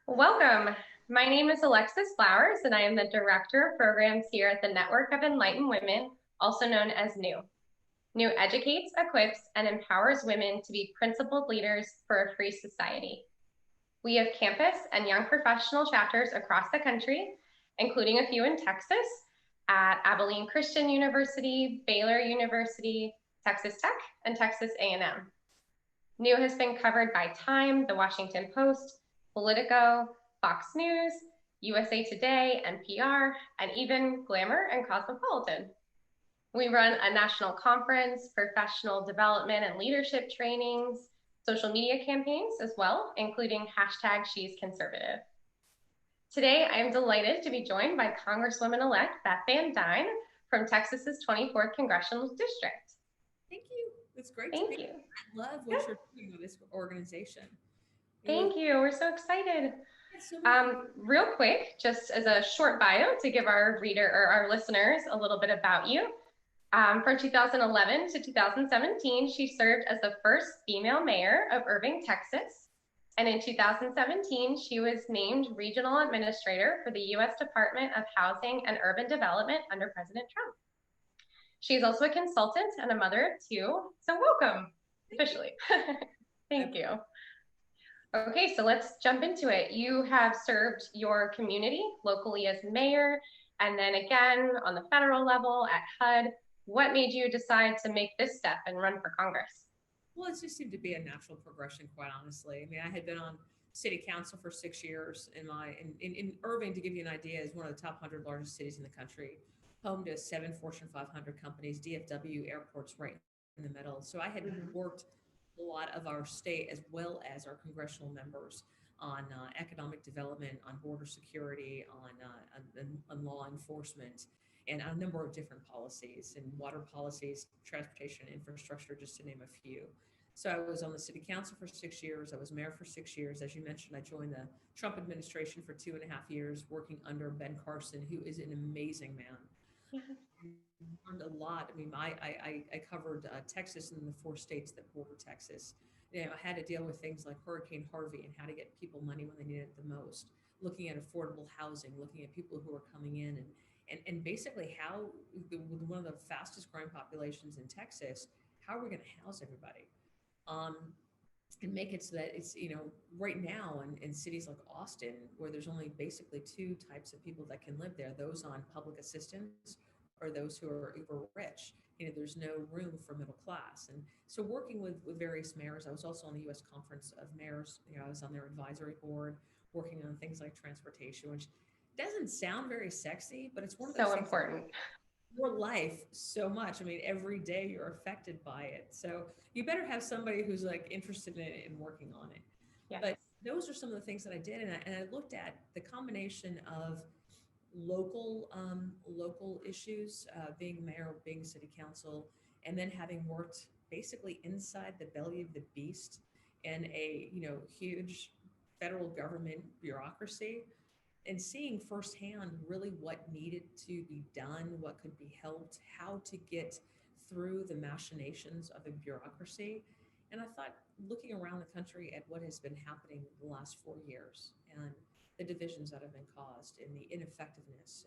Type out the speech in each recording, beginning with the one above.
Welcome. My name is Alexis Flowers, and I am the Director of Programs here at the Network of Enlightened Women, also known as NEW. NEW educates, equips, and empowers women to be principled leaders for a free society. We have campus and young professional chapters across the country, including a few in Texas at Abilene Christian University, Baylor University, Texas Tech, and Texas A&M. NEW has been covered by Time, The Washington Post, Politico, Fox News, USA Today, NPR, and even Glamour and Cosmopolitan. We run a national conference, professional development and leadership trainings, social media campaigns as well, including #She'sConservative. Today, I am delighted to be joined by Congresswoman-elect Beth Van Duyne from Texas's 24th Congressional District. Thank you. It's great to Thank be you. here. I love what you're doing with this organization. Thank you. We're so excited. So Real quick, just as a short bio to give our reader or our listeners a little bit about you. From 2011 to 2017, she served as the first female mayor of Irving, Texas. And in 2017, she was named regional administrator for the U.S. Department of Housing and Urban Development under President Trump. She's also a consultant and a mother of two. So welcome, officially. Thank you. Okay, so let's jump into it. You have served your community locally as mayor, and then again on the federal level at HUD. What made you decide to make this step and run for Congress? Well, it just seemed to be a natural progression, quite honestly. I mean, I had been on city council for 6 years in Irving, to give you an idea, is one of the top 100 largest cities in the country, home to 7 Fortune 500 companies, DFW airports right in the middle. So I had worked a lot of our state as well as our congressional members on economic development, on border security, on law enforcement, and a number of different policies and water policies, transportation, infrastructure, just to name a few. So I was on the city council for 6 years. I was mayor for 6 years. As you mentioned, I joined the Trump administration for 2.5 years, working under Ben Carson, who is an amazing man. Learned a lot. I mean, I covered Texas and the 4 states that border Texas. You know, I had to deal with things like Hurricane Harvey and how to get people money when they needed it the most. Looking at affordable housing, looking at people who are coming in, and basically how with one of the fastest growing populations in Texas, how are we going to house everybody? Um, and make it so that it's, right now in cities like Austin, where there's only basically 2 types of people that can live there, those on public assistance or those who are uber rich. There's no room for middle class. And so working with various mayors, I was also on the U.S. Conference of Mayors. I was on their advisory board, working on things like transportation, which doesn't sound very sexy, but it's one of those So things important. your life so much. I mean, every day you're affected by it. So you better have somebody who's like interested in it and working on it. Yes. But those are some of the things that I did. And I looked at the combination of local issues, being mayor, being city council, and then having worked basically inside the belly of the beast in a, huge federal government bureaucracy, and seeing firsthand really what needed to be done, what could be helped, how to get through the machinations of a bureaucracy. And I thought, looking around the country at what has been happening the last 4 years and the divisions that have been caused and the ineffectiveness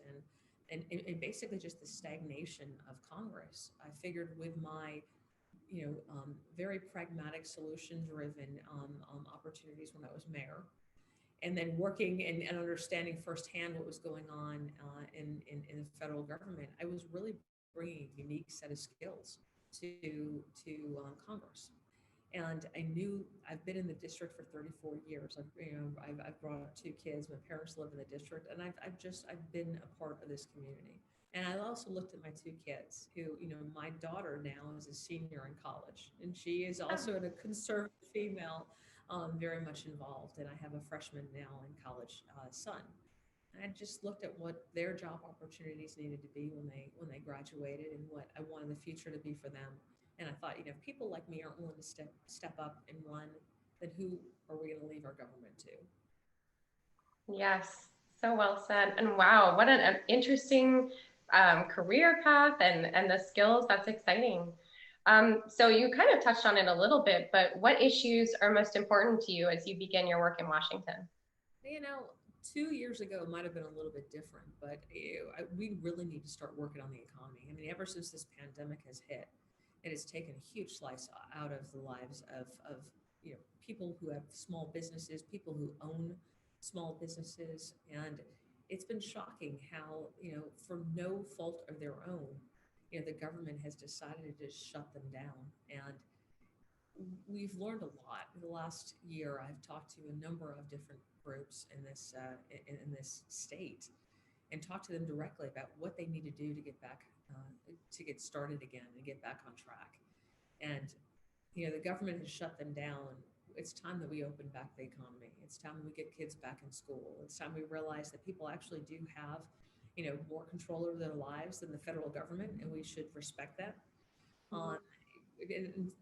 and basically just the stagnation of Congress, I figured with my very pragmatic, solution-driven opportunities when I was mayor, and then working and understanding firsthand what was going on in the federal government, I was really bringing a unique set of skills to Congress. And I knew I've been in the district for 34 years. I've brought up 2 kids. My parents live in the district, and I've been a part of this community. And I also looked at my 2 kids, who, my daughter now is a senior in college, and she is also a conservative female, very much involved. And I have a freshman now in college son. And I just looked at what their job opportunities needed to be when they graduated, and what I wanted the future to be for them. And I thought, if people like me aren't willing to step up and run, then who are we going to leave our government to? Yes, so well said. And wow, what an interesting career path and the skills. That's exciting. So you kind of touched on it a little bit, but what issues are most important to you as you begin your work in Washington? You know, 2 years ago might have been a little bit different, but we really need to start working on the economy. I mean, ever since this pandemic has hit, it has taken a huge slice out of the lives of people who have small businesses, people who own small businesses, and it's been shocking how for no fault of their own, the government has decided to just shut them down. And we've learned a lot in the last year. I've talked to a number of different groups in this state and talked to them directly about what they need to do to get back to get started again and get back on track. And the government has shut them down. It's time that we open back the economy. It's time that we get kids back in school. It's time we realize that people actually do have more control over their lives than the federal government, and we should respect that. Mhm.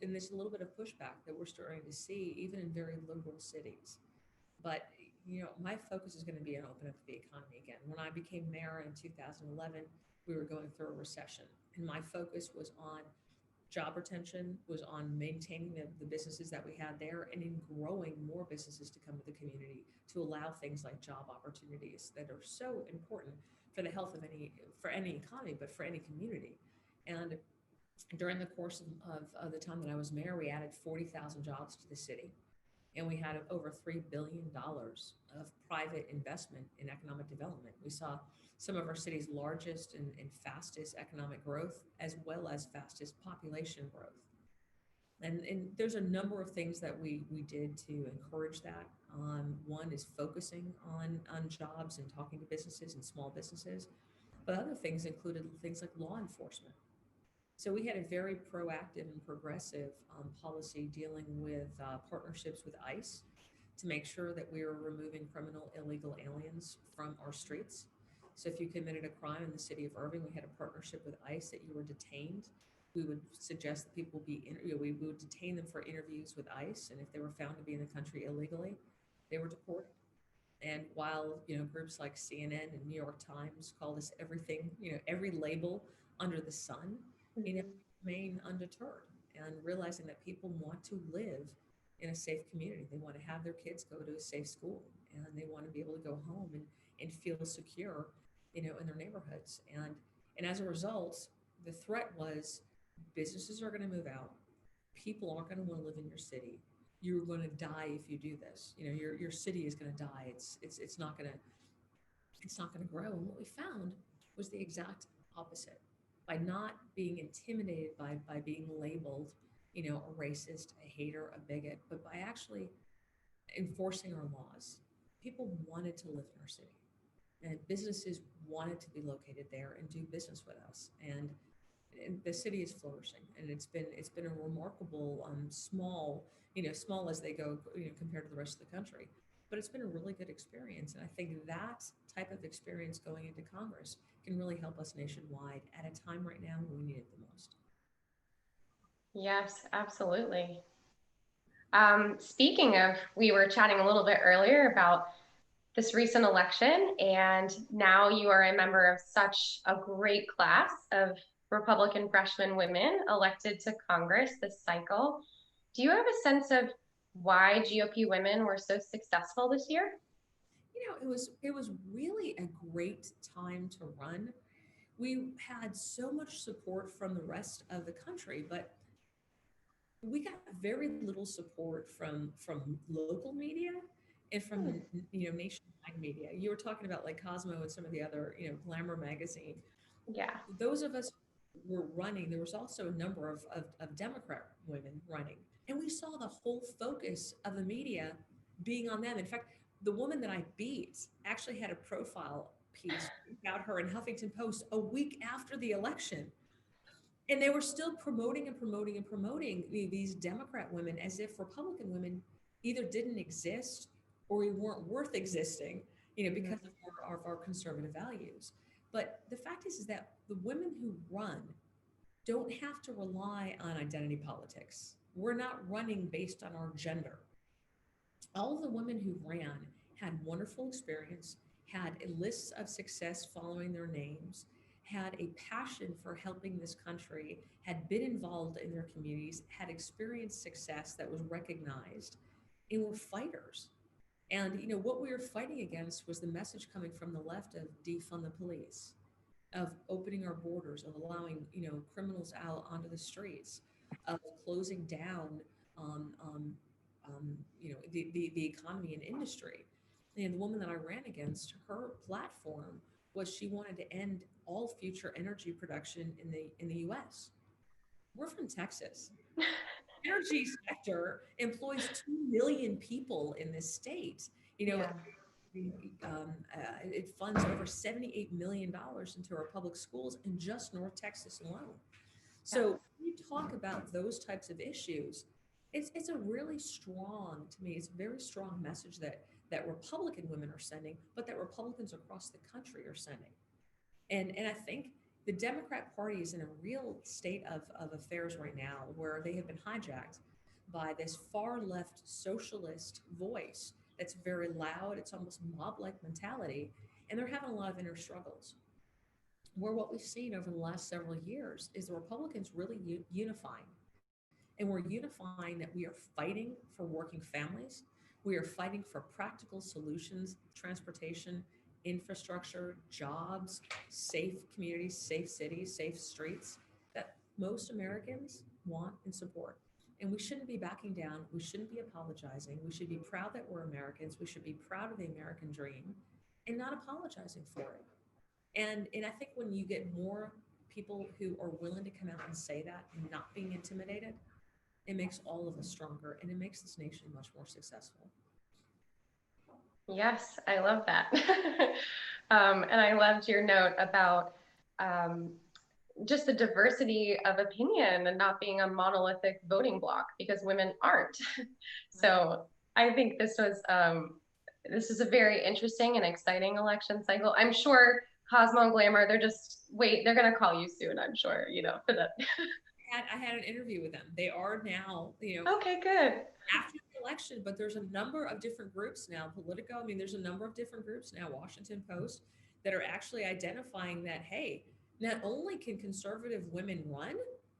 And there's a little bit of pushback that we're starting to see even in very liberal cities. But my focus is going to be on opening up the economy again. When I became mayor in 2011, we were going through a recession, and my focus was on job retention, was on maintaining the businesses that we had there, and in growing more businesses to come to the community to allow things like job opportunities that are so important for the health of any economy, but for any community. And during the course of the time that I was mayor, we added 40,000 jobs to the city, and we had over $3 billion of private investment in economic development. We saw some of our city's largest and fastest economic growth, as well as fastest population growth. And there's a number of things that we did to encourage that. One is focusing on jobs and talking to businesses and small businesses, but other things included things like law enforcement. So we had a very proactive and progressive policy dealing with partnerships with ICE to make sure that we were removing criminal illegal aliens from our streets. So if you committed a crime in the city of Irving, we had a partnership with ICE that you were detained. We would suggest that people we would detain them for interviews with ICE, and if they were found to be in the country illegally, they were deported. And while groups like CNN and New York Times called us everything, every label under the sun, Mhm. remain undeterred and realizing that people want to live in a safe community. They want to have their kids go to a safe school, and they want to be able to go home and feel secure, in their neighborhoods. And as a result, the threat was businesses are going to move out. People aren't going to want to live in your city. You're going to die if you do this. Your city is going to die. It's not going to grow. And what we found was the exact opposite. By not being intimidated by being labeled, a racist, a hater, a bigot, but by actually enforcing our laws, people wanted to live in our city, and businesses wanted to be located there and do business with us. And the city is flourishing, and it's been a remarkable small as they go, compared to the rest of the country, but it's been a really good experience. And I think that type of experience going into Congress can really help us nationwide at a time right now when we need it the most. Yes, absolutely. Speaking of, we were chatting a little bit earlier about this recent election, and now you are a member of such a great class of Republican freshman women elected to Congress this cycle. Do you have a sense of why GOP women were so successful this year? It was really a great time to run. We had so much support from the rest of the country, but we got very little support from local media and from Hmm. nationwide media. You were talking about like Cosmo and some of the other Glamour magazine. Yeah. Those of us who were running, there was also a number of Democrat women running, and we saw the whole focus of the media being on them. In fact, the woman that I beat actually had a profile piece about her in Huffington Post a week after the election, and they were still promoting and promoting and promoting these Democrat women as if Republican women either didn't exist or we weren't worth existing, because Mhm. of our conservative values. But the fact is that the women who run don't have to rely on identity politics. We're not running based on our gender. All of the women who ran had wonderful experience, had lists of success following their names, had a passion for helping this country, had been involved in their communities, had experienced success that was recognized, and were fighters. And what we were fighting against was the message coming from the left of defund the police, of opening our borders, of allowing criminals out onto the streets, of closing down the economy and industry. And the woman that I ran against, her platform was she wanted to end all future energy production in the U.S. We're from Texas. Energy sector employs 2 million people in this state. You know, Yeah. it funds over $78 million into our public schools in just North Texas alone. So Yes. when you talk about those types of issues, it's a really strong, to me, it's a very strong message that Republican women are sending, but that Republicans across the country are sending. And I think the Democrat Party is in a real state of affairs right now where they have been hijacked by this far left socialist voice that's very loud. It's almost mob like mentality. And they're having a lot of inner struggles. Where what we've seen over the last several years is the Republicans really unifying. And we're unifying that we are fighting for working families. We are fighting for practical solutions, transportation, infrastructure, jobs, safe communities, safe cities, safe streets that most Americans want and support. And we shouldn't be backing down. We shouldn't be apologizing. We should be proud that we're Americans. We should be proud of the American dream and not apologizing for it. And I think when you get more people who are willing to come out and say that and not being intimidated, it makes all of us stronger and it makes this nation much more successful. Yes, I love that. And I loved your note about um, just the diversity of opinion and not being a monolithic voting bloc because women aren't. So I think this is a very interesting and exciting election cycle. I'm sure Cosmo and Glamour, they're gonna call you soon, I'm sure, for that. I had an interview with them. They are now, Okay, good. after the election, but there's a number of different groups now. Politico, I mean, there's a number of different groups now, Washington Post, that are actually identifying that, hey, not only can conservative women run,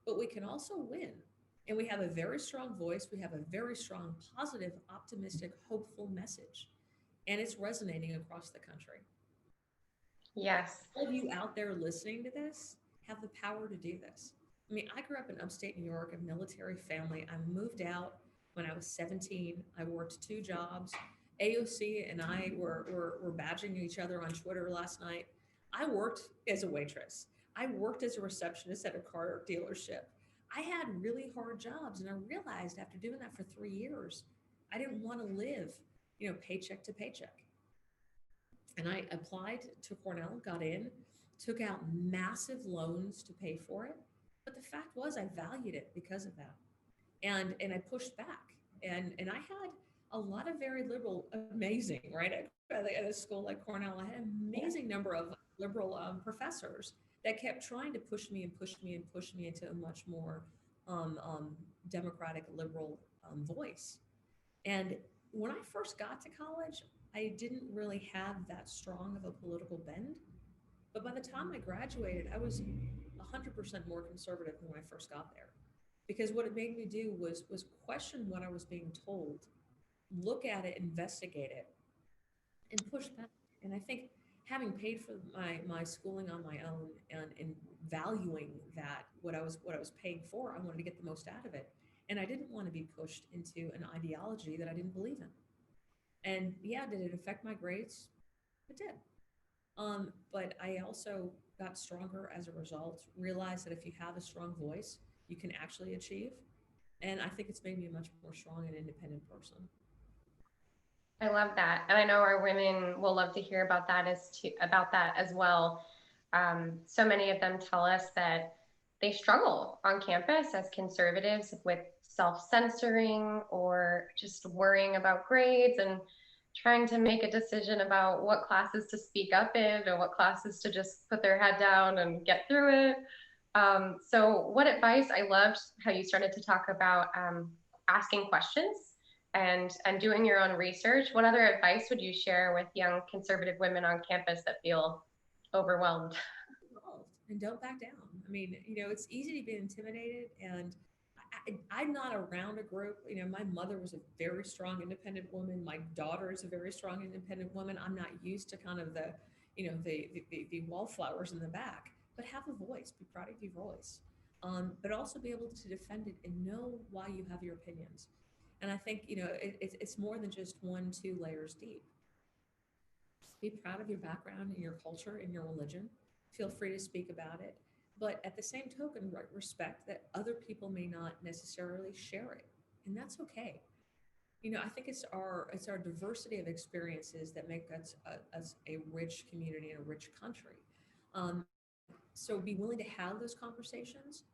but we can also win. And we have a very strong voice. We have a very strong, positive, optimistic, hopeful message. And it's resonating across the country. Yes. All of you out there listening to this have the power to do this. I mean, I grew up in upstate New York, a military family. I moved out when I was 17. I worked 2 jobs. AOC and I were badging each other on Twitter last night. I worked as a waitress. I worked as a receptionist at a car dealership. I had really hard jobs, and I realized after doing that for 3 years, I didn't want to live, paycheck to paycheck. And I applied to Cornell, got in, took out massive loans to pay for it. But the fact was, I valued it because of that, and I pushed back. And I had a lot of very liberal, amazing, right? At a school like Cornell, I had an amazing number of liberal professors that kept trying to push me and push me and push me into a much more democratic liberal voice. And when I first got to college, I didn't really have that strong of a political bend. But by the time I graduated, I was 100% more conservative than when I first got there. Because what it made me do was question what I was being told, look at it, investigate it, and push back. And I think having paid for my schooling on my own and valuing that what I was paying for, I wanted to get the most out of it. And I didn't want to be pushed into an ideology that I didn't believe in. And yeah, did it affect my grades? It did. But I also got stronger as a result, realized that if you have a strong voice, you can actually achieve. And I think it's made me a much more strong and independent person. I love that. And I know our women will love to hear about that as well. So many of them tell us that they struggle on campus as conservatives with self-censoring or just worrying about grades and trying to make a decision about what classes to speak up in and what classes to just put their head down and get through it. So what advice, I loved how you started to talk about asking questions and doing your own research. What other advice would you share with young conservative women on campus that feel overwhelmed? Involved and don't back down. I mean, it's easy to be intimidated, and I'm not around a group. My mother was a very strong independent woman. My daughter is a very strong independent woman. I'm not used to kind of the wallflowers in the back. But have a voice. Be proud of your voice. But also be able to defend it and know why you have your opinions. And I think it's more than just 1-2 layers deep. Be proud of your background and your culture and your religion. Feel free to speak about it. But at the same token, respect that other people may not necessarily share it. And that's okay. I think it's our diversity of experiences that make us a rich community and a rich country. Um, so be willing to have those conversations,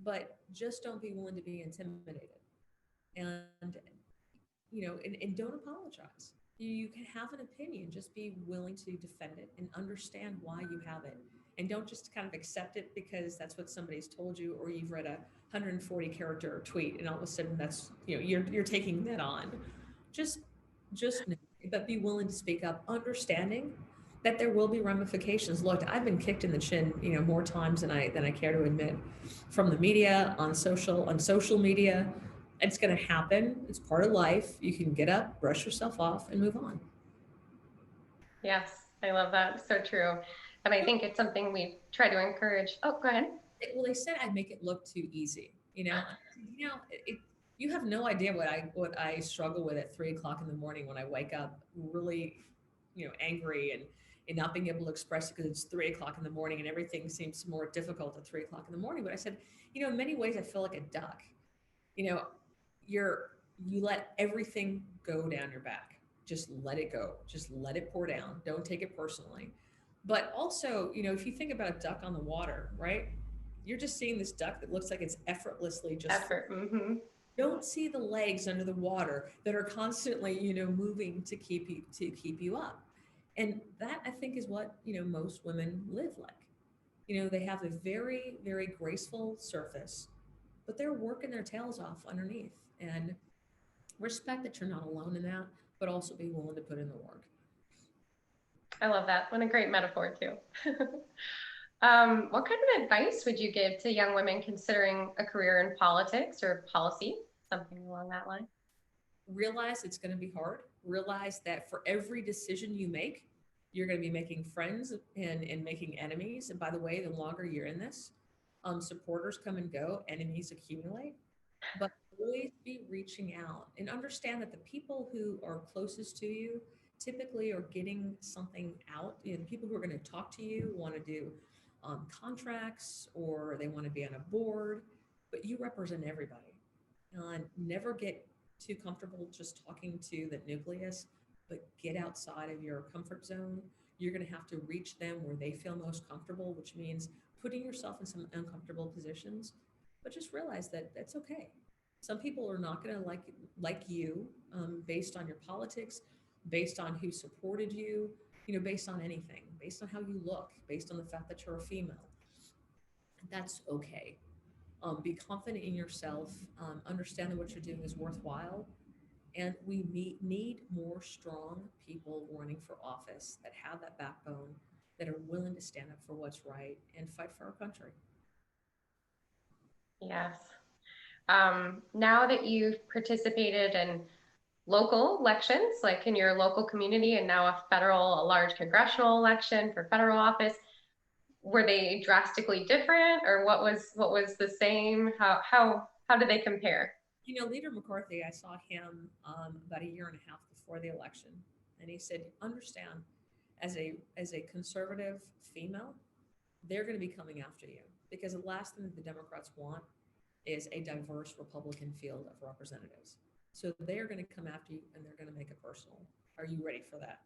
but just don't be willing to be intimidated. And and don't apologize. You can have an opinion, just be willing to defend it and understand why you have it. And don't just kind of accept it because that's what somebody's told you, or you've read a 140 character tweet and all of a sudden that's, you're taking that on. Just, just, know, but be willing to speak up, understanding that there will be ramifications. Look, I've been kicked in the chin, more times than I care to admit, from the media, on social media. It's going to happen. It's part of life. You can get up, brush yourself off, and move on. Yes, I love that. So true. And I think it's something we try to encourage. Oh, go ahead. Well, they said I'd make it look too easy. You have no idea what I struggle with at 3 o'clock in the morning when I wake up really, angry and not being able to express it because it's 3 o'clock in the morning and everything seems more difficult at 3 o'clock in the morning. But I said, in many ways I feel like a duck. You know, you let everything go down your back. Just let it go. Just let it pour down. Don't take it personally. But also, if you think about a duck on the water, right? You're just seeing this duck that looks like it's effortlessly just Effort. Mm-hmm. don't see the legs under the water that are constantly, moving to keep you up. And that I think is what, most women live like. They have a very, very graceful surface, but they're working their tails off underneath. And respect that you're not alone in that, but also be willing to put in the work. I love that. What a great metaphor too. What kind of advice would you give to young women considering a career in politics or policy, something along that line? Realize it's going to be hard. Realize that for every decision you make, you're going to be making friends and making enemies. And by the way, the longer you're in this, supporters come and go, enemies accumulate. But always be reaching out and understand that the people who are closest to you typically are getting something out. The people who are going to talk to you want to do contracts or they want to be on a board, but you represent everybody. Never get too comfortable just talking to the nucleus, but get outside of your comfort zone. You're going to have to reach them where they feel most comfortable, which means putting yourself in some uncomfortable positions, but just realize that that's okay. Some people are not going to like you based on your politics, based on who supported you, based on anything, based on how you look, based on the fact that you're a female. That's okay. Be confident in yourself. Understand that what you're doing is worthwhile. And we need more strong people running for office that have that backbone, that are willing to stand up for what's right and fight for our country. Yes. Now that you've participated in local elections, like in your local community, and now a large congressional election for federal office, were they drastically different, or what was the same? How did they compare? Leader McCarthy, I saw him about a year and a half before the election, and he said, "Understand, as a conservative female, they're going to be coming after you because the last thing that the Democrats want is a diverse Republican field of representatives. So they are going to come after you and they're going to make it personal. Are you ready for that?"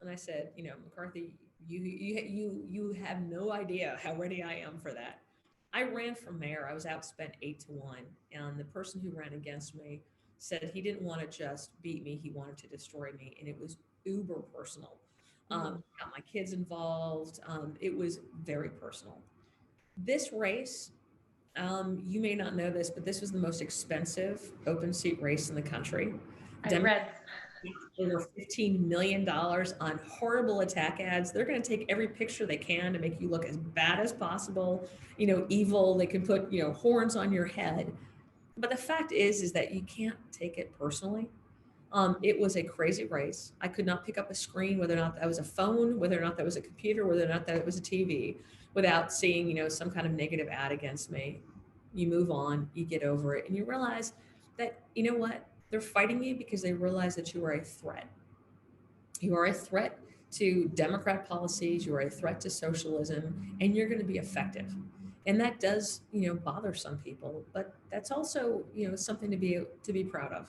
And I said, McCarthy, you have no idea how ready I am for that. I ran for mayor. I was outspent 8-1, and the person who ran against me said he didn't want to just beat me; he wanted to destroy me, and it was uber personal. Got my kids involved. It was very personal. This race, you may not know this, but this was the most expensive open seat race in the country. I read Over $15 million on horrible attack ads. They're going to take every picture they can to make you look as bad as possible, evil. They can put, horns on your head. But the fact is that you can't take it personally. It was a crazy race. I could not pick up a screen, whether or not that was a phone, whether or not that was a computer, whether or not that was a TV, without seeing, some kind of negative ad against me. You move on, you get over it, and you realize that, you know what? They're fighting you because they realize that you are a threat. You are a threat to Democrat policies, you are a threat to socialism, and you're going to be effective. And that does, bother some people, but that's also, something to be proud of.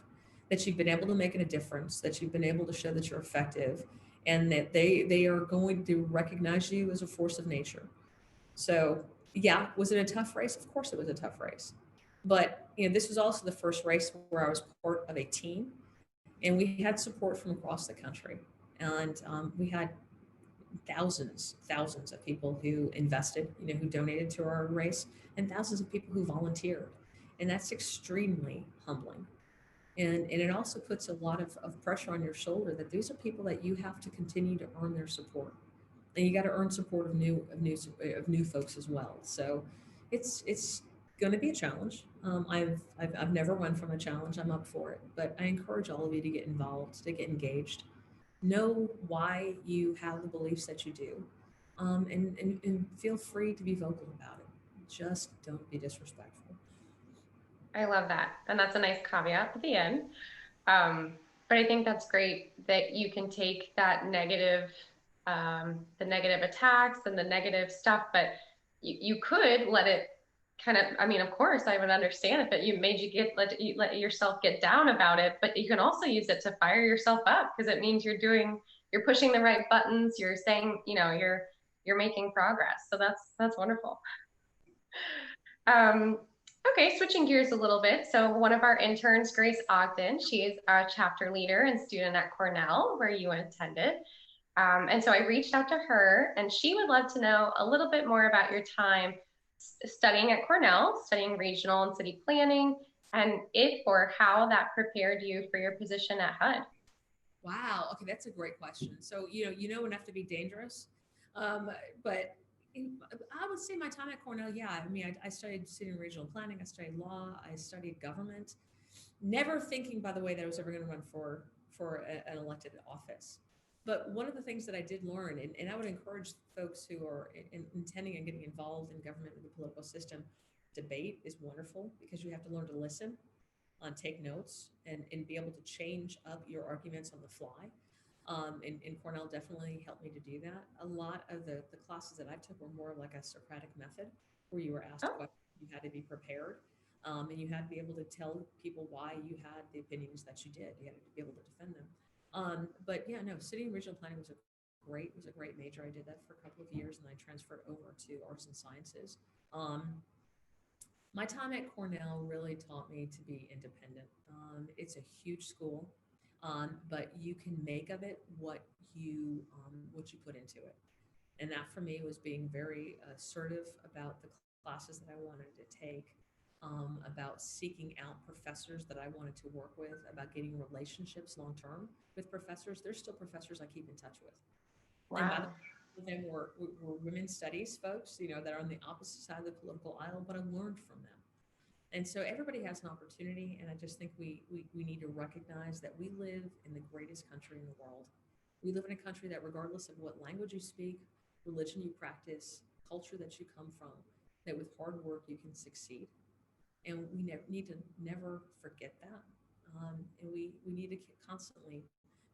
That you've been able to make a difference, that you've been able to show that you're effective, and that they are going to recognize you as a force of nature. So, yeah, was it a tough race? Of course, it was a tough race. But this was also the first race where I was part of a team, and we had support from across the country, and we had thousands of people who invested, who donated to our race, and thousands of people who volunteered, and that's extremely humbling. And it also puts a lot of pressure on your shoulder that these are people that you have to continue to earn their support, and you got to earn support of new folks as well. So it's going to be a challenge. I've never run from a challenge. I'm up for it, but I encourage all of you to get involved, to get engaged, know why you have the beliefs that you do, and feel free to be vocal about it. Just don't be disrespectful. I love that. And that's a nice caveat at the end. But I think that's great that you can take that negative, the negative attacks and the negative stuff, but you could let it kind of, I mean, of course, I would understand if you made let yourself get down about it, but you can also use it to fire yourself up because it means you're pushing the right buttons, you're saying, you're making progress. So that's wonderful. Um, okay, switching gears a little bit. So one of our interns, Grace Ogden, she is a chapter leader and student at Cornell, where you attended. And so I reached out to her, and she would love to know a little bit more about your time studying at Cornell, studying regional and city planning, and if or how that prepared you for your position at HUD. Wow. Okay, that's a great question. So enough to be dangerous, but I would say my time at Cornell. Yeah, I mean, I studied city and regional planning. I studied law. I studied government. Never thinking, by the way, that I was ever going to run for an elected office. But one of the things that I did learn, and I would encourage folks who are intending on getting involved in government and the political system, debate is wonderful because you have to learn to listen, take notes, and be able to change up your arguments on the fly. And Cornell definitely helped me to do that. A lot of the classes that I took were more like a Socratic method, where you were asked Oh, questions, you had to be prepared, and you had to be able to tell people why you had the opinions that you did. You had to be able to defend them. But yeah, no, city and regional planning was a great major. I did that for a couple of years, and I transferred over to arts and sciences. My time at Cornell really taught me to be independent. It's a huge school, but you can make of it what you put into it. And that for me was being very assertive about the classes that I wanted to take, about seeking out professors that I wanted to work with, about getting relationships long term with professors. There's still professors I keep in touch with, and by the wow. them were women's studies folks, that are on the opposite side of the political aisle, but I learned from them. And so everybody has an opportunity, and I just think we need to recognize that we live in the greatest country in the world. We live in a country that, regardless of what language you speak, religion you practice, culture that you come from, that with hard work you can succeed. And we need to never forget that. And we need to constantly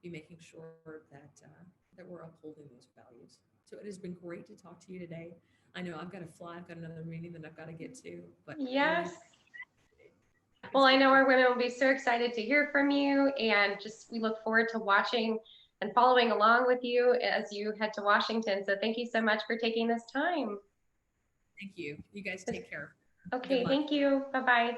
be making sure that we're upholding those values. So it has been great to talk to you today. I know I've got to fly. I've got another meeting that I've got to get to, but I really Yes. Well, it's I been know our women will be so excited to hear from you, and just we look forward to watching and following along with you as you head to Washington. So thank you so much for taking this time. thank you. You guys take care. Good Okay, luck. thank you. Bye-bye.